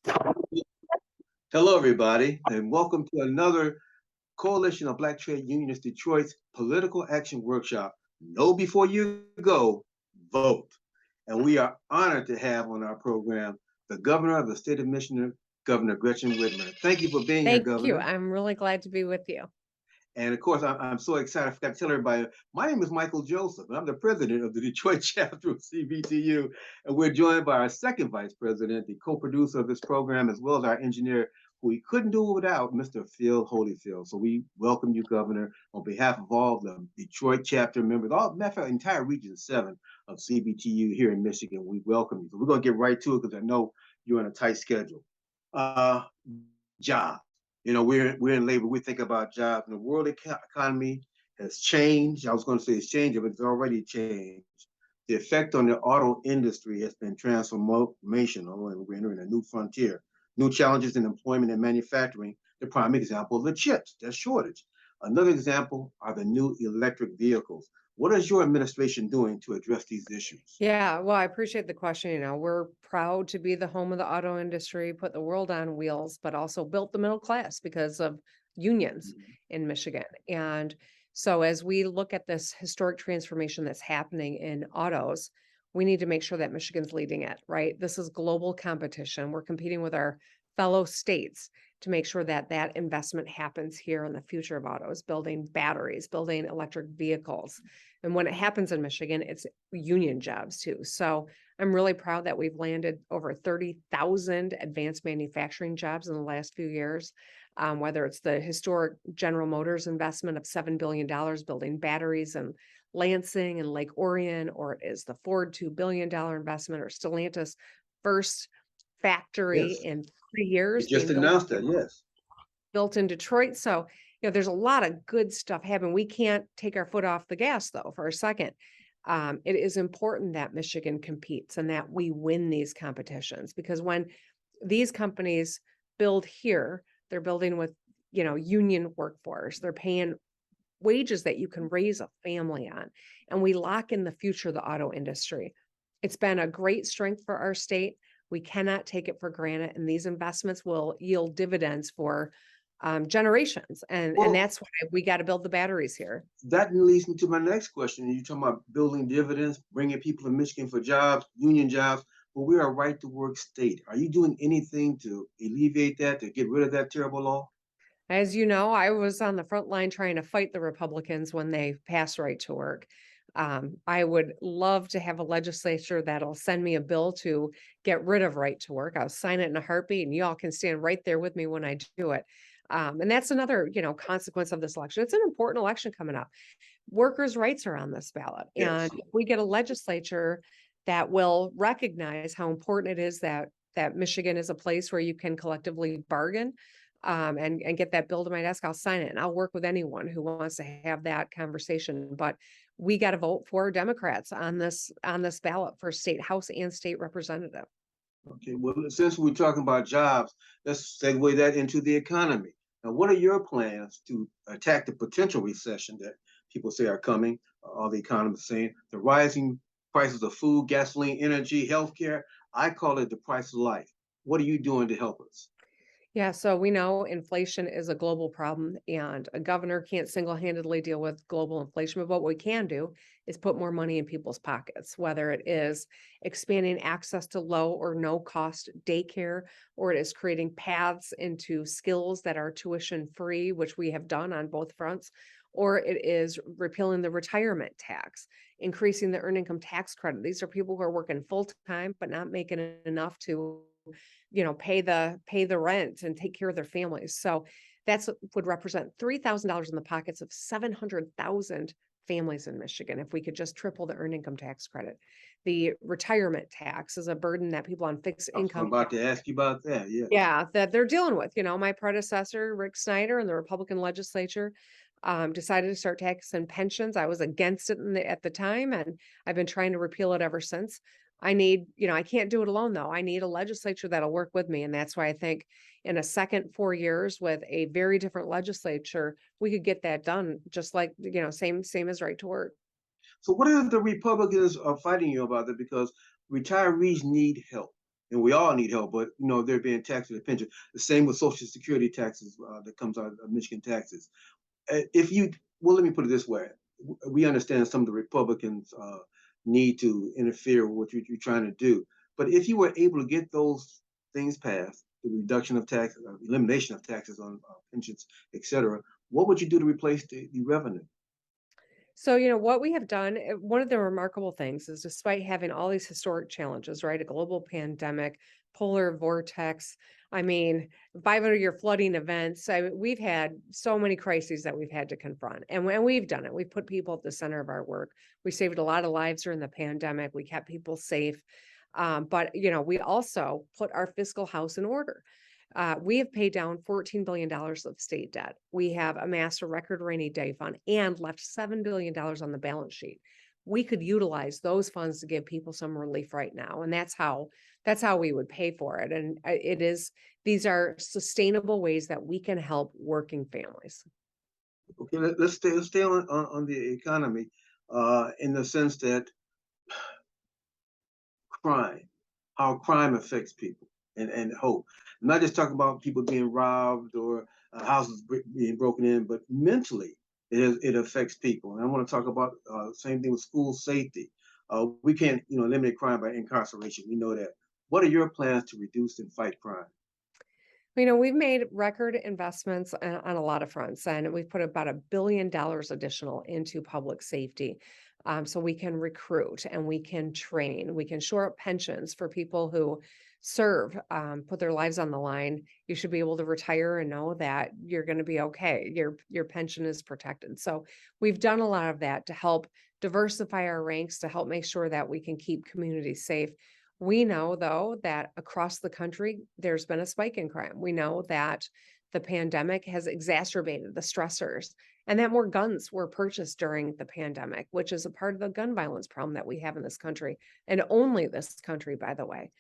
Hello, everybody, and welcome to another Coalition of Black Trade Unions Detroit's Political Action Workshop. Know before you go, vote. And we are honored to have on our program the governor of the state of Michigan, Governor Gretchen Whitmer. Thank you for being here, Thank you. Governor. I'm really glad to be with you. And of course, I'm so excited. I forgot to tell everybody, my name is Michael Joseph, and I'm the president of the Detroit chapter of CBTU. And we're joined by our second vice president, the co producer of this program, as well as our engineer, who we couldn't do without, Mr. Phil Holyfield. So we welcome you, Governor, on behalf of all the Detroit chapter members, all matter of fact, entire Region 7 of CBTU here in Michigan. We welcome you. So we're going to get right to it because I know you're on a tight schedule. Uh, Jobs. We're in labor. We think about jobs, and the world economy has changed. I was going to say it's changing, but it's already changed. The effect on the auto industry has been transformational, and we're entering a new frontier. New challenges in employment and manufacturing. The prime example, the chips, there's shortage. Another example are the new electric vehicles. What is your administration doing to address these issues? Yeah, well, I appreciate the question. We're proud to be the home of the auto industry, put the world on wheels, but also built the middle class because of unions in Michigan. And so as we look at this historic transformation that's happening in autos, we need to make sure that Michigan's leading it, right? This is global competition. We're competing with our fellow states to make sure that that investment happens here in the future of autos, building batteries, building electric vehicles. And when it happens in Michigan, it's union jobs too. So I'm really proud that we've landed over 30,000 advanced manufacturing jobs in the last few years, whether it's the historic General Motors investment of $7 billion building batteries in Lansing and Lake Orion, or it is the Ford $2 billion investment, or Stellantis first factory Yes, in 3 you years just being built announced that. Yes. in Detroit. So, there's a lot of good stuff happening. We can't take our foot off the gas though for a second. It is important that Michigan competes and that we win these competitions, because when these companies build here, they're building with, union workforce. They're paying wages that you can raise a family on, and we lock in the future of the auto industry. It's been a great strength for our state. We cannot take it for granted, and these investments will yield dividends for generations. And Well, that's why we got to build the batteries here. that leads me to my next question. You're talking about building dividends, bringing people to Michigan for jobs, union jobs. But we are a right to work state. Are you doing anything to alleviate that, to get rid of that terrible law? As you know, I was on the front line trying to fight the Republicans when they passed right to work. I would love to have a legislature that'll send me a bill to get rid of right to work. I'll sign it in a heartbeat, and you all can stand right there with me when I do it. And that's another, consequence of this election. It's an important election coming up. Workers' rights are on this ballot, and Yes. if we get a legislature that will recognize how important it is that Michigan is a place where you can collectively bargain, and get that bill to my desk, I'll sign it, and I'll work with anyone who wants to have that conversation. But we got to vote for Democrats on this ballot for state house and state representative. Okay. Well, since we're talking about jobs, let's segue that into the economy. Now, what are your plans to attack the potential recession that people say are coming? All the economists saying the rising prices of food, gasoline, energy, healthcare. I call it the price of life. What are you doing to help us? Yeah, so we know inflation is a global problem, and a governor can't single-handedly deal with global inflation. But what we can do is put more money in people's pockets, whether it is expanding access to low or no cost daycare, or it is creating paths into skills that are tuition free, which we have done on both fronts, or it is repealing the retirement tax, increasing the earned income tax credit. These are people who are working full time but not making enough to pay the rent and take care of their families. So that's would represent $3,000 in the pockets of 700,000 families in Michigan if we could just triple the earned income tax credit. The retirement tax is a burden that people on fixed I was income, about to ask you about that. Yes. yeah, that they're dealing with. My predecessor, Rick Snyder, and the Republican legislature decided to start taxing pensions. I was against it at the time, and I've been trying to repeal it ever since. I can't do it alone though. I need a legislature that'll work with me. And that's why I think in a second 4 years with a very different legislature, we could get that done, just like, same as right to work. So, what are the Republicans are fighting you about that? Because retirees need help. and we all need help, but they're being taxed with a pension. The same with Social Security taxes that comes out of Michigan taxes. If you, well, let me put it this way: we understand some of the Republicans need to interfere with what you're trying to do, but if you were able to get those things passed, the reduction of tax, elimination of taxes on pensions, etc., what would you do to replace the revenue? So, what we have done, one of the remarkable things is despite having all these historic challenges, right? A global pandemic, polar vortex, I mean, 500-year flooding events. We've had so many crises that we've had to confront, and we've done it. We've put people at the center of our work. We saved a lot of lives during the pandemic. We kept people safe. But, we also put our fiscal house in order. We have paid down $14 billion of state debt. We have amassed a record rainy day fund and left $7 billion on the balance sheet. We could utilize those funds to give people some relief right now. And that's how we would pay for it. And these are sustainable ways that we can help working families. Okay, let's stay on the economy, in the sense that crime, how crime affects people, and hope. I'm not just talking about people being robbed or houses being broken in, but mentally it affects people. And I want to talk about same thing with school safety. We can't eliminate crime by incarceration. We know that. What are your plans to reduce and fight crime? We've made record investments on a lot of fronts, and we've put about $1 billion additional into public safety. So we can recruit and we can train, we can shore up pensions for people who serve, put their lives on the line. You should be able to retire and know that you're going to be okay. Your pension is protected. So we've done a lot of that to help diversify our ranks, to help make sure that we can keep communities safe. We know, though, that across the country, there's been a spike in crime. We know that the pandemic has exacerbated the stressors and that more guns were purchased during the pandemic, which is a part of the gun violence problem that we have in this country, and only this country, by the way.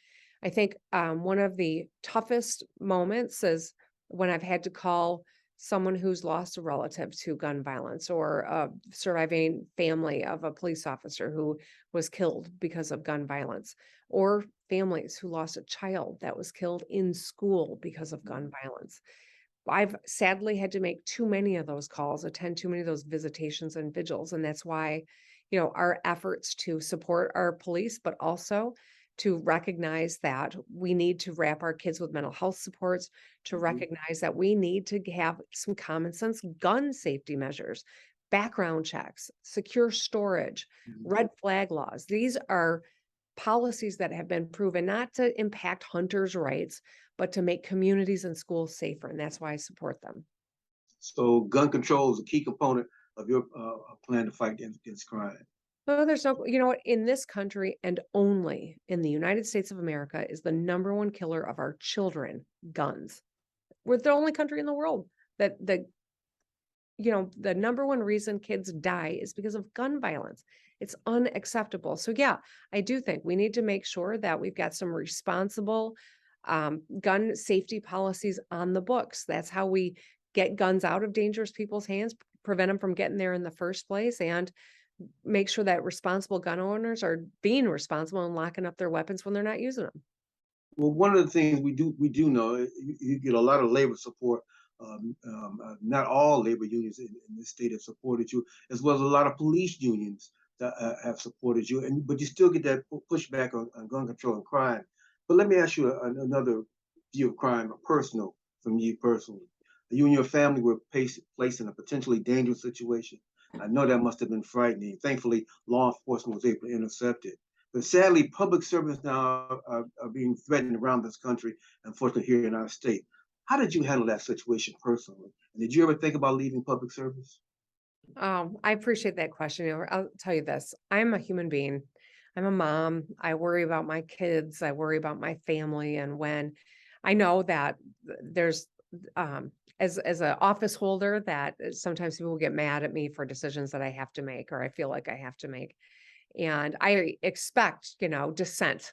I think one of the toughest moments is when I've had to call someone who's lost a relative to gun violence, or a surviving family of a police officer who was killed because of gun violence, or families who lost a child that was killed in school because of gun violence. I've sadly had to make too many of those calls, attend too many of those visitations and vigils. And that's why, our efforts to support our police, but also to recognize that we need to wrap our kids with mental health supports, to Mhm. recognize that we need to have some common sense gun safety measures, background checks, secure storage, Mhm. red flag laws. These are policies that have been proven not to impact hunters' rights, but to make communities and schools safer. And that's why I support them. So gun control is a key component of your plan to fight against crime. Well, there's no, you know what, in this country and only in the United States of America is the number one killer of our children, guns. We're the only country in the world that the number one reason kids die is because of gun violence. It's unacceptable. So yeah, I do think we need to make sure that we've got some responsible gun safety policies on the books. That's how we get guns out of dangerous people's hands, prevent them from getting there in the first place, and make sure that responsible gun owners are being responsible and locking up their weapons when they're not using them. Well, one of the things we do know, you get a lot of labor support. Not all labor unions in this state have supported you, as well as a lot of police unions that have supported you. And but you still get that pushback on gun control and crime. But let me ask you another view of crime, personal from you personally. You and your family were placed in a potentially dangerous situation. I know that must have been frightening. Thankfully, law enforcement was able to intercept it. But sadly, public servants now are being threatened around this country, unfortunately, here in our state. How did you handle that situation personally? And did you ever think about leaving public service? I appreciate that question. I'll tell you this. I'm a human being. I'm a mom. I worry about my kids. I worry about my family. And when I know that there's as an office holder, that sometimes people get mad at me for decisions that I have to make, or I feel like I have to make. And I expect, dissent.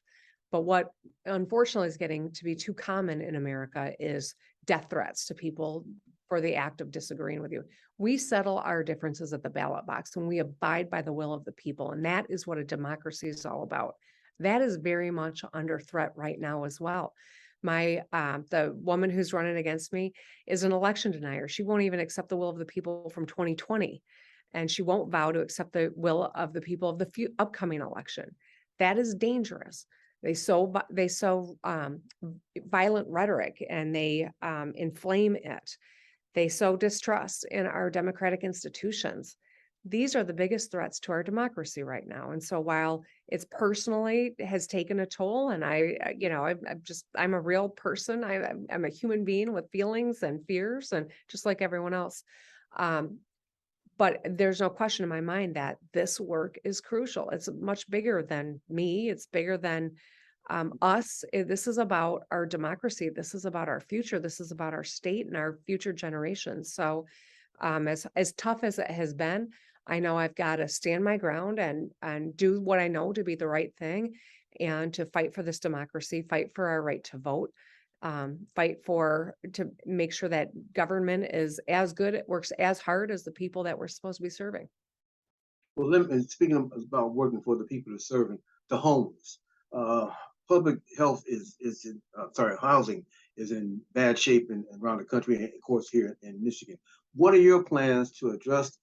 But what unfortunately is getting to be too common in America is death threats to people for the act of disagreeing with you. We settle our differences at the ballot box when we abide by the will of the people. And that is what a democracy is all about. That is very much under threat right now as well. The woman who's running against me is an election denier. She won't even accept the will of the people from 2020, and she won't vow to accept the will of the people of the upcoming election. That is dangerous. They sow violent rhetoric, and they inflame it. They sow distrust in our democratic institutions. These are the biggest threats to our democracy right now. And so while it's personally has taken a toll, and I'm a real person. I'm a human being with feelings and fears, and just like everyone else. Um, but there's no question in my mind that this work is crucial. It's much bigger than me. It's bigger than us. This is about our democracy. This is about our future. This is about our state and our future generations. So as tough as it has been, I know I've got to stand my ground and do what I know to be the right thing, and to fight for this democracy, fight for our right to vote, to make sure that government is as good, it works as hard as the people that we're supposed to be serving. Well, speaking about working for the people who are serving the homeless, uh, public health housing is in bad shape around the country, and of course here in Michigan. What are your plans to address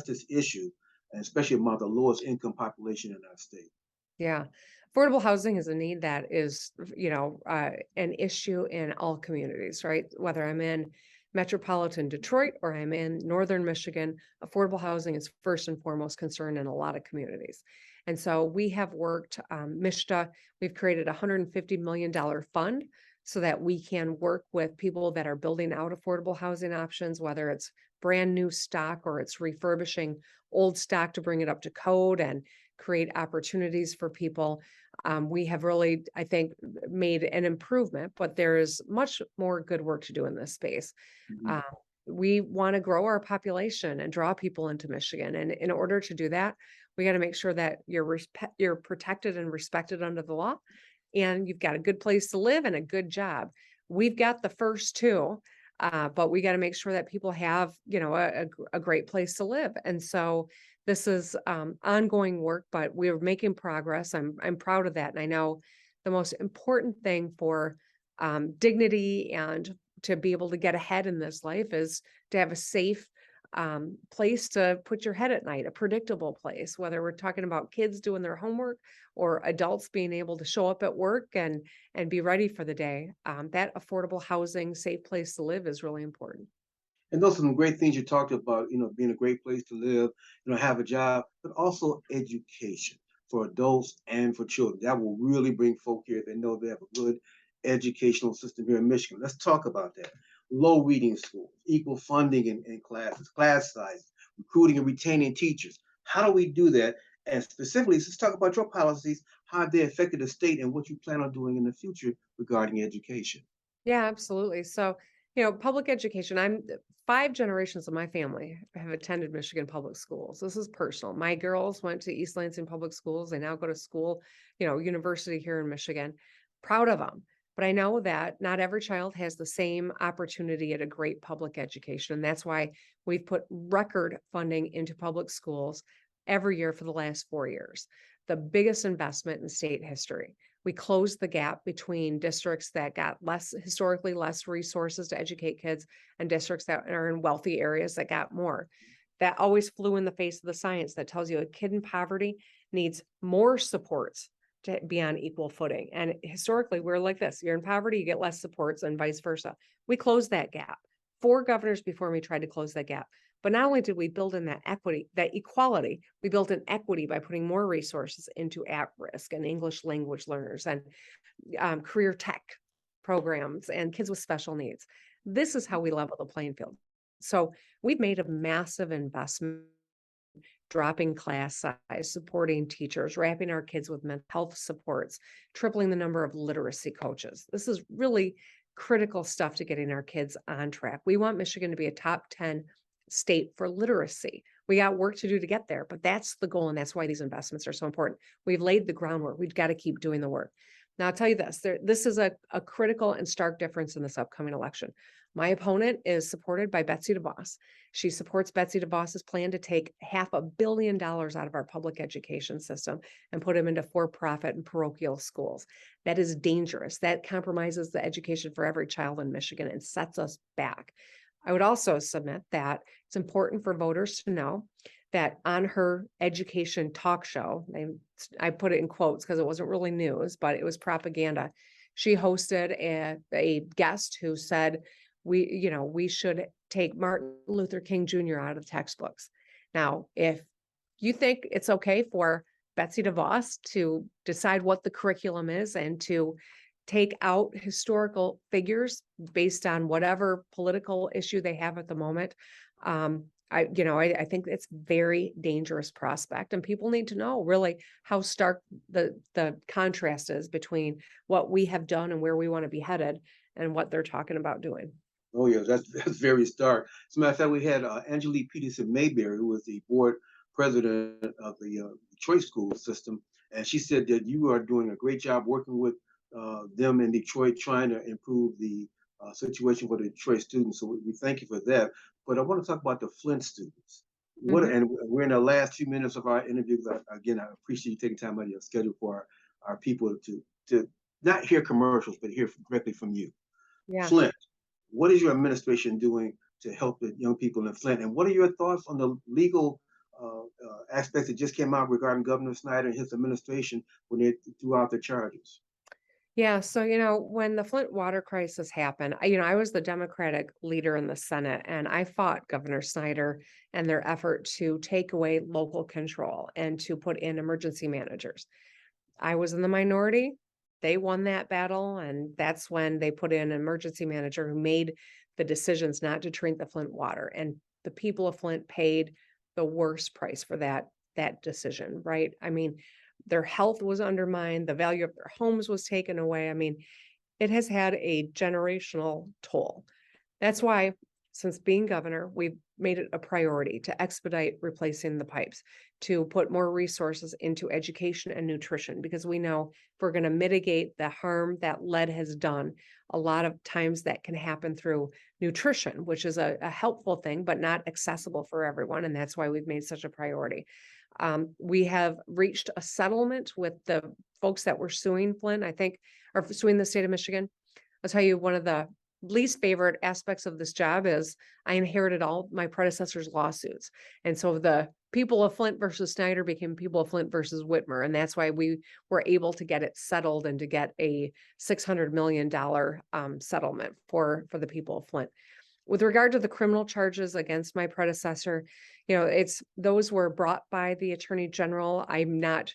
this issue, and especially among the lowest income population in our state? Yeah. Affordable housing is a need that is, an issue in all communities, right? Whether I'm in metropolitan Detroit or I'm in northern Michigan, affordable housing is first and foremost concern in a lot of communities. And so we have worked, MISHDA, we've created a $150 million fund so that we can work with people that are building out affordable housing options, whether it's brand new stock or it's refurbishing old stock to bring it up to code and create opportunities for people. We have really, I think, made an improvement, but there is much more good work to do in this space. Mhm. Uh, we want to grow our population and draw people into Michigan. And in order to do that, we got to make sure that you're protected and respected under the law, and you've got a good place to live and a good job. We've got the first two, but we got to make sure that people have, a great place to live. And so this is ongoing work, but we're making progress. I'm proud of that, and I know the most important thing for dignity and to be able to get ahead in this life is to have a safe place to put your head at night, a predictable place, whether we're talking about kids doing their homework or adults being able to show up at work and be ready for the day. That affordable housing, safe place to live is really important. And those are some great things you talked about, being a great place to live, have a job, but also education for adults and for children. That will really bring folk here. They know they have a good educational system here in Michigan. Let's talk about that. Low reading schools, equal funding in classes, class size, recruiting and retaining teachers. How do we do that? And specifically, let's talk about your policies, how they affected the state and what you plan on doing in the future regarding education. Yeah, absolutely. So, public education, 5 generations of my family have attended Michigan public schools. This is personal. My girls went to East Lansing public schools. They now go to school, university here in Michigan. Proud of them. But I know that not every child has the same opportunity at a great public education. And that's why we've put record funding into public schools every year for the last 4 years. The biggest investment in state history. We closed the gap between districts that got historically less resources to educate kids and districts that are in wealthy areas that got more. That always flew in the face of the science that tells you a kid in poverty needs more supports to be on equal footing. And historically, we're like this: you're in poverty, you get less supports, and vice versa. We closed that gap. 4 governors before me tried to close that gap. But not only did we build in that equity, that equality, we built in equity by putting more resources into at-risk and English language learners and career tech programs and kids with special needs. This is how we level the playing field. So we've made a massive investment, dropping class size, supporting teachers, wrapping our kids with mental health supports, tripling the number of literacy coaches. This is really critical stuff to getting our kids on track. We want Michigan to be a top 10 state for literacy. We got work to do to get there, but that's the goal. And that's why these investments are so important. We've laid the groundwork. We've got to keep doing the work. Now, I'll tell you this, this is a critical and stark difference in this upcoming election. My opponent is supported by Betsy DeVos. She supports Betsy DeVos's plan to take $500 million out of our public education system and put them into for-profit and parochial schools. That is dangerous. That compromises the education for every child in Michigan and sets us back. I would also submit that it's important for voters to know that on her education talk show, I put it in quotes because it wasn't really news, but it was propaganda. She hosted a guest who said, we should take Martin Luther King Jr. out of textbooks. Now, if you think it's okay for Betsy DeVos to decide what the curriculum is and to take out historical figures based on whatever political issue they have at the moment, I think it's very dangerous prospect, and people need to know really how stark the contrast is between what we have done and where we want to be headed and what they're talking about doing. Oh yeah, that's very stark. As a matter of fact, we had Angelique Peterson Mayberry, who was the board president of the Detroit school system, and she said that you are doing a great job working with them in Detroit, trying to improve the situation for the Detroit students. So we thank you for that. But I want to talk about the Flint students. Mhm. And we're in the last few minutes of our interview. Again, I appreciate you taking time out of your schedule for our people to not hear commercials, but hear directly from you. Yeah. Flint, what is your administration doing to help the young people in Flint? And what are your thoughts on the legal aspects that just came out regarding Governor Snyder and his administration when they threw out the charges? Yeah, so when the Flint water crisis happened, I was the Democratic leader in the Senate, and I fought Governor Snyder and their effort to take away local control and to put in emergency managers. I was in the minority. They won that battle, and that's when they put in an emergency manager who made the decisions not to treat the Flint water. And the people of Flint paid the worst price for that decision, right? I mean, their health was undermined, the value of their homes was taken away. I mean, it has had a generational toll. That's why, since being governor, we've made it a priority to expedite replacing the pipes, to put more resources into education and nutrition, because we know if we're going to mitigate the harm that lead has done, a lot of times that can happen through nutrition, which is a helpful thing, but not accessible for everyone. And that's why we've made such a priority. We have reached a settlement with the folks that were suing Flint, I think, or suing the state of Michigan. I'll tell you, one of the least favorite aspects of this job is I inherited all my predecessors' lawsuits. And so the people of Flint versus Snyder became people of Flint versus Whitmer. And that's why we were able to get it settled and to get a $600 million settlement for the people of Flint. With regard to the criminal charges against my predecessor, those were brought by the Attorney General. I'm not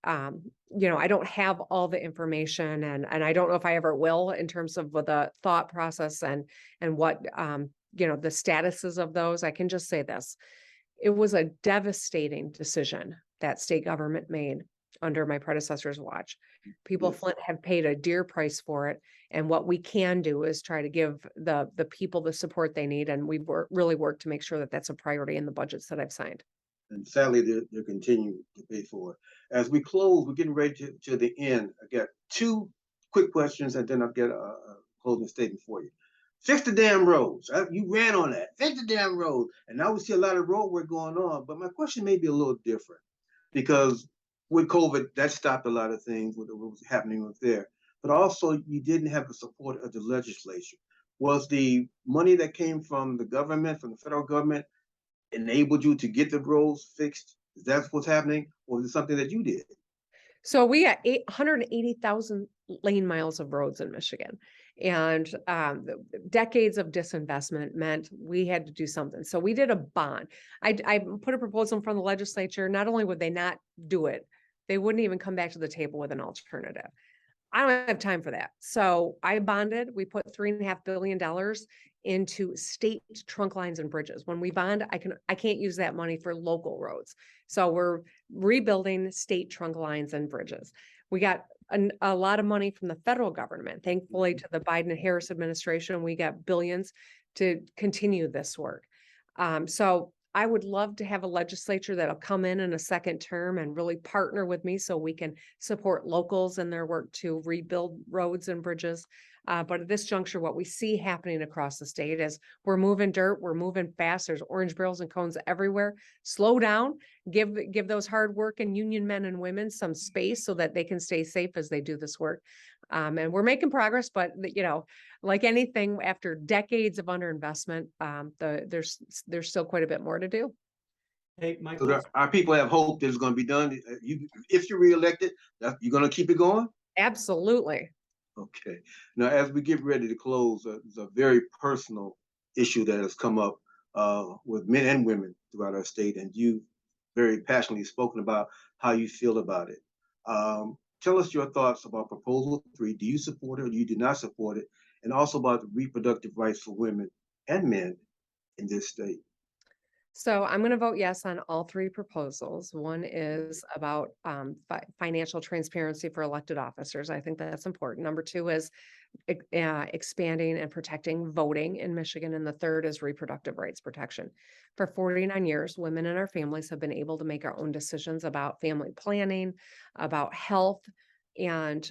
I don't have all the information, and I don't know if I ever will, in terms of the thought process and what the statuses of those. I can just say this: it was a devastating decision that state government made under my predecessor's watch. People of Yes. Flint have paid a dear price for it, and what we can do is try to give the people the support they need, and we've really worked to make sure that that's a priority in the budgets that I've signed. And sadly, they're continuing to pay for it. As we close, we're getting ready to the end. I got two quick questions, and then I'll get a closing statement for you. Fix the damn roads. You ran on that. Fix the damn road. And now we see a lot of road work going on. But my question may be a little different because with COVID, that stopped a lot of things with what was happening with there. But also, you didn't have the support of the legislature. Was the money that came from the government, from the federal government, enabled you to get the roads fixed? Is that what's happening, or is it something that you did? So we got 880,000 lane miles of roads in Michigan, and decades of disinvestment meant we had to do something. So we did a bond. I put a proposal in front of the legislature. Not only would they not do it, they wouldn't even come back to the table with an alternative. I don't have time for that. So I bonded. We put $3.5 billion into state trunk lines and bridges. When we bond, I can't use that money for local roads. So we're rebuilding state trunk lines and bridges. We got a lot of money from the federal government. Thankfully, to the Biden and Harris administration, we got billions to continue this work. So I would love to have a legislature that'll come in a second term and really partner with me so we can support locals in their work to rebuild roads and bridges. But at this juncture, what we see happening across the state is we're moving dirt, we're moving fast. There's orange barrels and cones everywhere. Slow down, give those hardworking union men and women some space so that they can stay safe as they do this work. And we're making progress, but like anything, after decades of underinvestment, there's still quite a bit more to do. Hey, So Michael, our people have hope that it's going to be done. If you're reelected, you're going to keep it going? Absolutely. Okay. Now, as we get ready to close, it's a very personal issue that has come up with men and women throughout our state, and you very passionately spoken about how you feel about it. Tell us your thoughts about Proposal 3. Do you support it or you do not support it? And also about the reproductive rights for women and men in this state. So I'm going to vote yes on all three proposals. One is about financial transparency for elected officers. I think that's important. Number two is expanding and protecting voting in Michigan. And the third is reproductive rights protection. For 49 years, women and our families have been able to make our own decisions about family planning, about health. And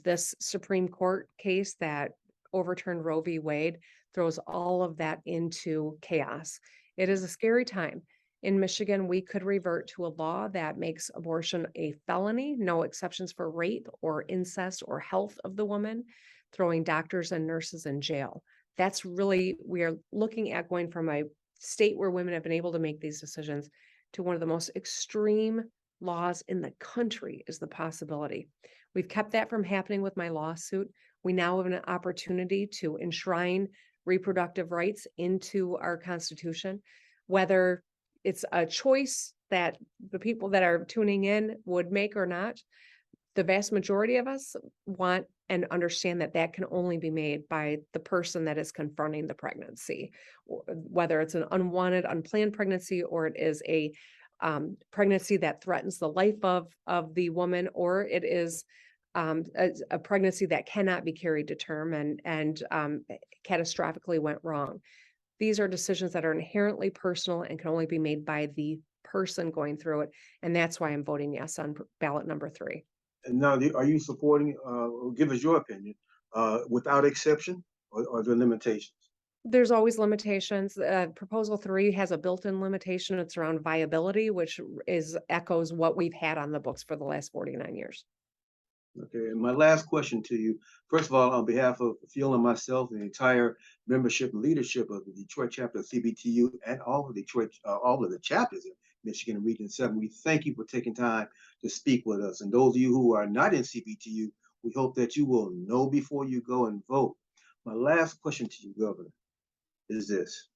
this Supreme Court case that overturned Roe v. Wade throws all of that into chaos. It is a scary time. In Michigan, we could revert to a law that makes abortion a felony, no exceptions for rape or incest or health of the woman, throwing doctors and nurses in jail. That's really, we are looking at going from a state where women have been able to make these decisions to one of the most extreme laws in the country is the possibility. We've kept that from happening with my lawsuit. We now have an opportunity to enshrine reproductive rights into our Constitution, whether it's a choice that the people that are tuning in would make or not. The vast majority of us want and understand that that can only be made by the person that is confronting the pregnancy, whether it's an unwanted, unplanned pregnancy, or it is a pregnancy that threatens the life of the woman, or it is a pregnancy that cannot be carried to term and catastrophically went wrong. These are decisions that are inherently personal and can only be made by the person going through it. And that's why I'm voting yes on ballot number 3. And now, are you supporting, or give us your opinion, without exception, or are there limitations? There's always limitations. Proposal 3 has a built-in limitation. It's around viability, which echoes what we've had on the books for the last 49 years. Okay, and my last question to you, first of all, on behalf of Phil and myself and the entire membership and leadership of the Detroit chapter of CBTU and all of all of the chapters in Michigan and Region 7, we thank you for taking time to speak with us. And those of you who are not in CBTU, we hope that you will know before you go and vote. My last question to you, Governor, is this.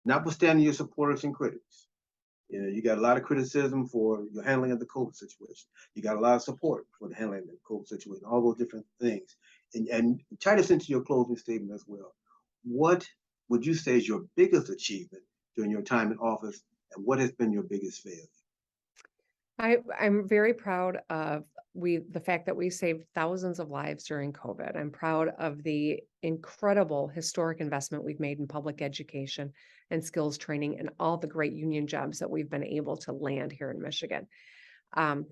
Notwithstanding your supporters and critics, you got a lot of criticism for your handling of the COVID situation. You got a lot of support for the handling of the COVID situation, all those different things. And tie this into your closing statement as well. What would you say is your biggest achievement during your time in office, and what has been your biggest failure? I'm very proud of the fact that we saved thousands of lives during COVID. I'm proud of the incredible historic investment we've made in public education and skills training and all the great union jobs that we've been able to land here in Michigan. I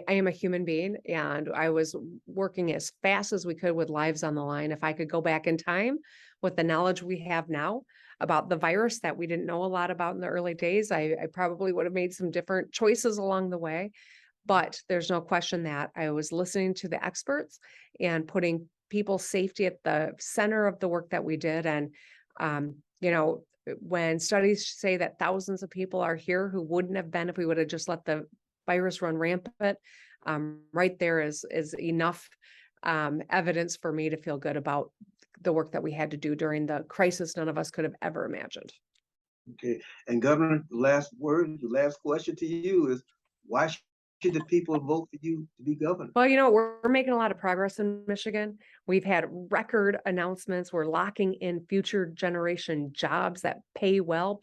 am a human being, and I was working as fast as we could with lives on the line. If I could go back in time with the knowledge we have now about the virus that we didn't know a lot about in the early days, I probably would have made some different choices along the way. But there's no question that I was listening to the experts and putting people's safety at the center of the work that we did. And, when studies say that thousands of people are here who wouldn't have been if we would have just let the virus run rampant, right there is enough evidence for me to feel good about the work that we had to do during the crisis none of us could have ever imagined. Okay, and Governor, the last word, the last question to you is, why should the people vote for you to be governor? Well, we're making a lot of progress in Michigan. We've had record announcements. We're locking in future generation jobs that pay well,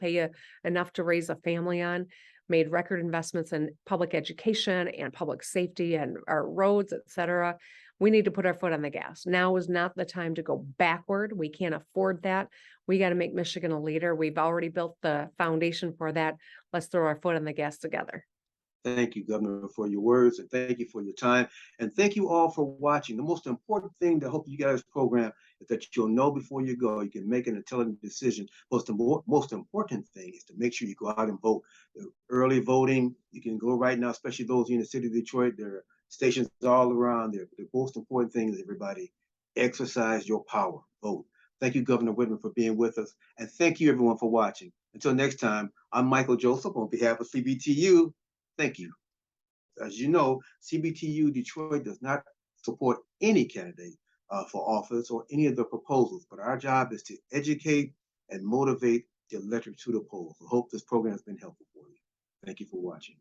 enough to raise a family on. made record investments in public education and public safety and our roads, et cetera. We need to put our foot on the gas. Now is not the time to go backward. We can't afford that. We got to make Michigan a leader. We've already built the foundation for that. Let's throw our foot on the gas together. Thank you, Governor, for your words, and thank you for your time. And thank you all for watching. The most important thing to hope you guys program is that you'll know before you go. You can make an intelligent decision. Most important thing is to make sure you go out and vote. The early voting, you can go right now, especially those in the city of Detroit. There are stations all around there. The most important thing is everybody exercise your power. Vote. Thank you, Governor Whitmer, for being with us. And thank you, everyone, for watching. Until next time, I'm Michael Joseph on behalf of CBTU. Thank you. As you know, CBTU Detroit does not support any candidate for office or any of the proposals, but our job is to educate and motivate the electorate to the polls. I hope this program has been helpful for you. Thank you for watching.